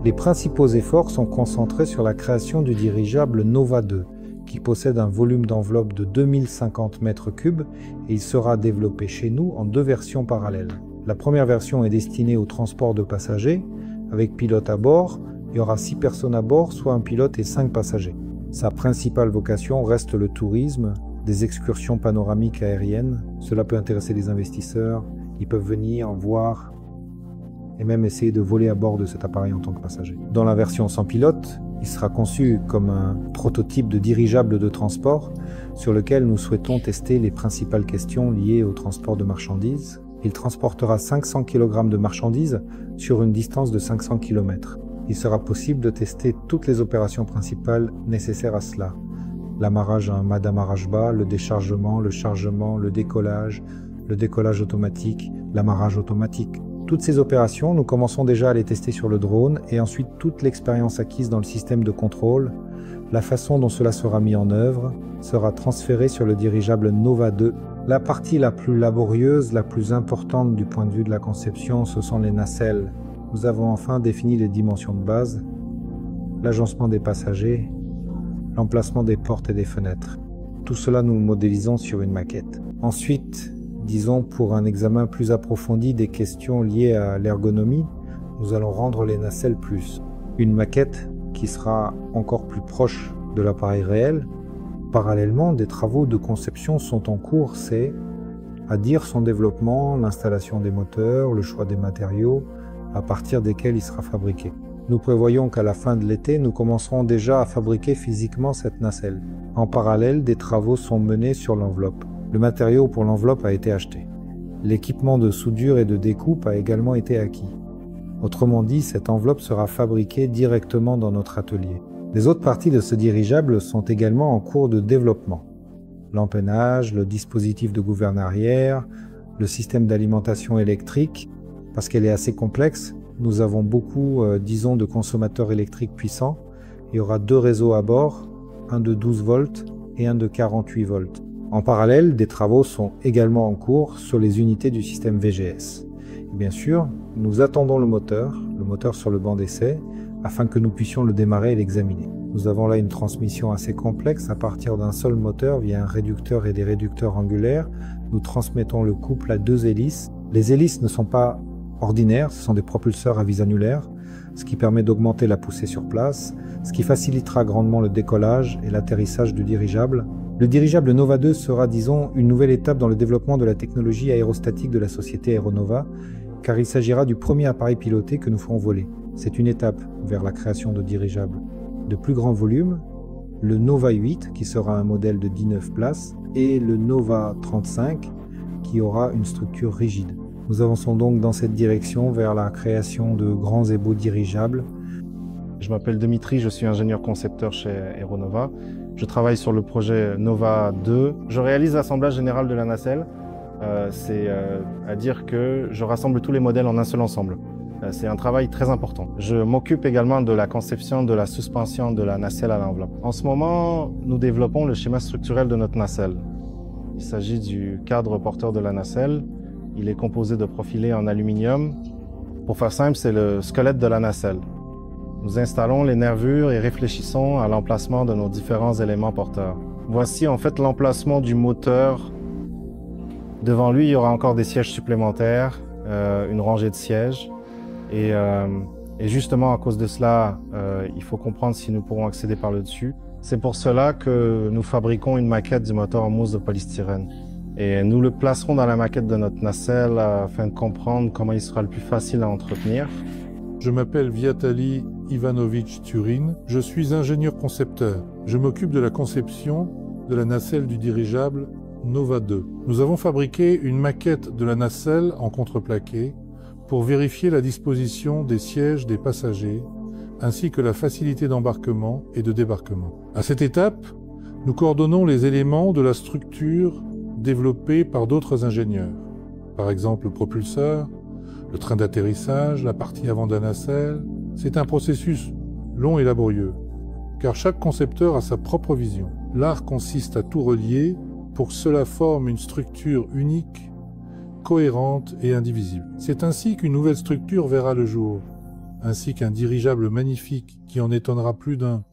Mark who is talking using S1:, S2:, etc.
S1: Les principaux efforts sont concentrés sur la création du dirigeable Nova 2, qui possède un volume d'enveloppe de 2050 m3 et il sera développé chez nous en 2 versions parallèles. La première version est destinée au transport de passagers, avec pilote à bord. Il y aura 6 personnes à bord, soit un pilote et 5 passagers. Sa principale vocation reste le tourisme, des excursions panoramiques aériennes. Cela peut intéresser les investisseurs. Ils peuvent venir voir et même essayer de voler à bord de cet appareil en tant que passager. Dans la version sans pilote, il sera conçu comme un prototype de dirigeable de transport sur lequel nous souhaitons tester les principales questions liées au transport de marchandises. Il transportera 500 kg de marchandises sur une distance de 500 km. Il sera possible de tester toutes les opérations principales nécessaires à cela. L'amarrage à un mât d'amarrage bas, le déchargement, le chargement, le décollage automatique, l'amarrage automatique. Toutes ces opérations, nous commençons déjà à les tester sur le drone et ensuite toute l'expérience acquise dans le système de contrôle, la façon dont cela sera mis en œuvre, sera transférée sur le dirigeable Nova 2. La partie la plus laborieuse, la plus importante du point de vue de la conception, ce sont les nacelles. Nous avons enfin défini les dimensions de base, l'agencement des passagers, l'emplacement des portes et des fenêtres. Tout cela nous modélisons sur une maquette. Ensuite, disons pour un examen plus approfondi des questions liées à l'ergonomie, nous allons rendre les nacelles plus. Une maquette qui sera encore plus proche de l'appareil réel. Parallèlement, des travaux de conception sont en cours, c'est à dire son développement, l'installation des moteurs, le choix des matériaux, à partir desquels il sera fabriqué. Nous prévoyons qu'à la fin de l'été, nous commencerons déjà à fabriquer physiquement cette nacelle. En parallèle, des travaux sont menés sur l'enveloppe. Le matériau pour l'enveloppe a été acheté. L'équipement de soudure et de découpe a également été acquis. Autrement dit, cette enveloppe sera fabriquée directement dans notre atelier. Les autres parties de ce dirigeable sont également en cours de développement. L'empennage, le dispositif de gouverne arrière, le système d'alimentation électrique. Parce qu'elle est assez complexe, nous avons beaucoup, disons, de consommateurs électriques puissants. Il y aura 2 réseaux à bord, un de 12 volts et un de 48 volts. En parallèle, des travaux sont également en cours sur les unités du système VGS. Et bien sûr, nous attendons le moteur sur le banc d'essai, afin que nous puissions le démarrer et l'examiner. Nous avons là une transmission assez complexe à partir d'un seul moteur via un réducteur et des réducteurs angulaires. Nous transmettons le couple à 2 hélices. Les hélices ne sont pas ordinaires, ce sont des propulseurs à vis annulaire, ce qui permet d'augmenter la poussée sur place, ce qui facilitera grandement le décollage et l'atterrissage du dirigeable. Le dirigeable Nova 2 sera, disons, une nouvelle étape dans le développement de la technologie aérostatique de la société Aeronova, car il s'agira du premier appareil piloté que nous ferons voler. C'est une étape vers la création de dirigeables de plus grand volume, le Nova 8 qui sera un modèle de 19 places et le Nova 35 qui aura une structure rigide. Nous avançons donc dans cette direction vers la création de grands et beaux dirigeables.
S2: Je m'appelle Dimitri, je suis ingénieur concepteur chez Aeronova. Je travaille sur le projet Nova 2. Je réalise l'assemblage général de la nacelle. C'est-à-dire que je rassemble tous les modèles en un seul ensemble. C'est un travail très important. Je m'occupe également de la conception de la suspension de la nacelle à l'enveloppe. En ce moment, nous développons le schéma structurel de notre nacelle. Il s'agit du cadre porteur de la nacelle. Il est composé de profilés en aluminium. Pour faire simple, c'est le squelette de la nacelle. Nous installons les nervures et réfléchissons à l'emplacement de nos différents éléments porteurs. Voici en fait l'emplacement du moteur. Devant lui, il y aura encore des sièges supplémentaires, une rangée de sièges. Et justement, à cause de cela, il faut comprendre si nous pourrons accéder par le dessus. C'est pour cela que nous fabriquons une maquette du moteur en mousse de polystyrène. Et nous le placerons dans la maquette de notre nacelle afin de comprendre comment il sera le plus facile à entretenir.
S3: Je m'appelle Viatali Ivanovitch Turin. Je suis ingénieur concepteur. Je m'occupe de la conception de la nacelle du dirigeable Nova 2. Nous avons fabriqué une maquette de la nacelle en contreplaqué pour vérifier la disposition des sièges des passagers ainsi que la facilité d'embarquement et de débarquement. À cette étape, nous coordonnons les éléments de la structure développée par d'autres ingénieurs. Par exemple, le propulseur, le train d'atterrissage, la partie avant de la nacelle. C'est un processus long et laborieux, car chaque concepteur a sa propre vision. L'art consiste à tout relier pour que cela forme une structure unique, cohérente et indivisible. C'est ainsi qu'une nouvelle structure verra le jour, ainsi qu'un dirigeable magnifique qui en étonnera plus d'un,